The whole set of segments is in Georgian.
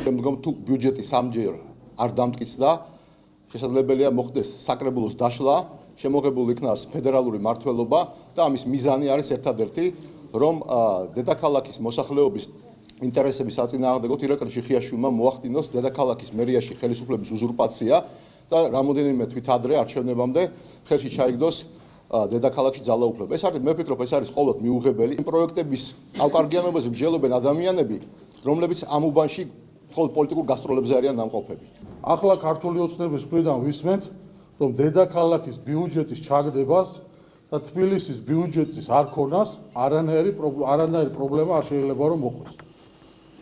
მდგომ თუ ბიუჯეტი სამჯერ არ დამტკიცდა, შესაძლებელია მოხდეს საკრებულოს დაშლა, შემოღებულ იქნას ფედერალური მმართველობა და ამის მიზანი არის ერთადერთი, რომ დედაქალაქის მოსახლეობის ინტერესების საწინააღმდეგოდ ირაკლი შიხიაშვილმა მოახდინოს დედაქალაქის მერიაში ხელისუფლების უზურპაცია და რამოდენიმე თვით ადრე არჩევნებამდე ხელში ჩაიგდოს დედაქალაქში ძალაუფლება. ეს არის მე ვფიქრობ, ეს არის ყოველთ მიუღებელი. იმ პროექტების ავკარგიანობაზე მსჯელობენ ადამიანები, რომლებიც ამ უბანში მხოლოდ პოლიტიკურ გასტროლებზე არიან დამყოფები. ახლა ქართული ოცნების მხრიდან ვისმენთ, რომ დედაქალაქის ბიუჯეტის ჩაგდებას და თბილისის ბიუჯეტის არ ქონას არანაირი პრობლემა არ შეიძლება რომ მოყვეს.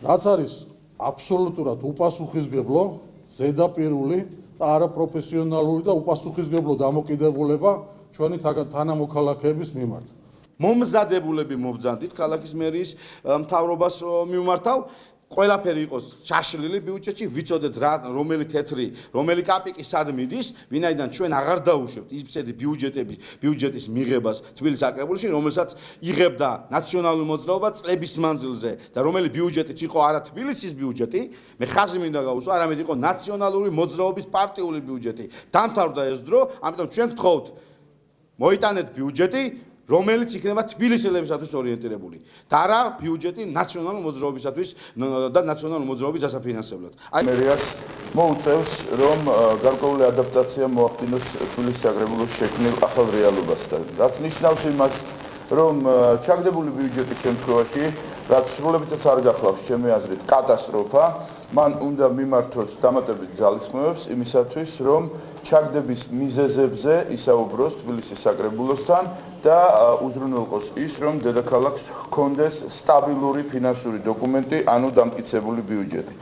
რაც არის აბსოლუტურად უპასუხისმგებლო, ზედაპირული და არაპროფესიონალური და უპასუხისმგებლო დამოკიდებულება ჩვენი თანამოქალაქეების მიმართ. მომზადებულები მობრძანდით ქალაქის მერიის მთავრობას მიმართავ. ყველაფერი იყოს ჩაშლილი ბიუჯეტში, ვიცოდეთ რა რომელი თეთრი, რომელი კაპიკი სად მიდის, ვინაიდან ჩვენ აღარ დაუშვებთ ისეთი ბიუჯეტის მიღებას თბილისის საკრებულოში, რომელსაც იღებდა ნაციონალური მოძრაობა წლების მანძილზე და რომელი ბიუჯეტიც იყო არა თბილისის ბიუჯეტი, მე ხაზი მინდა გავუსვა, არამედ იყო ნაციონალური მოძრაობის პარტიული ბიუჯეტი. დამთავრდა ეს დრო, ამიტომ ჩვენ გთხოვთ მოიტანეთ ბიუჯეტი, რომელიც იქნება თბილისელებისათვის ორიენტირებული და არა ბიუჯეტი ნაციონალური მოძრაობისათვის და ნაციონალური მოძრაობის დასაფინანსებლად. მერიას მოუწევს, რომ გარკვეული ადაპტაცია მოახდინოს თბილისის საკრებულოს შექმნილ ახალ რეალობასთან. რაც ნიშნავს იმას, რომ ჩაგდებული ბიუჯეტის შემთხვევაში, რაც სრულებითაც არ გახლავს ჩემი აზრით კატასტროფა, მან უნდა მიმართოს დამატებით ძალისხმევებს იმისათვის, რომ ჩაგდების მიზეზებზე ისაუბროს თბილისის საკრებულოსთან და უზრუნველყოს ის, რომ დედაქალაქს ჰქონდეს სტაბილური ფინანსური დოკუმენტი, ანუ დამტკიცებული ბიუჯეტი.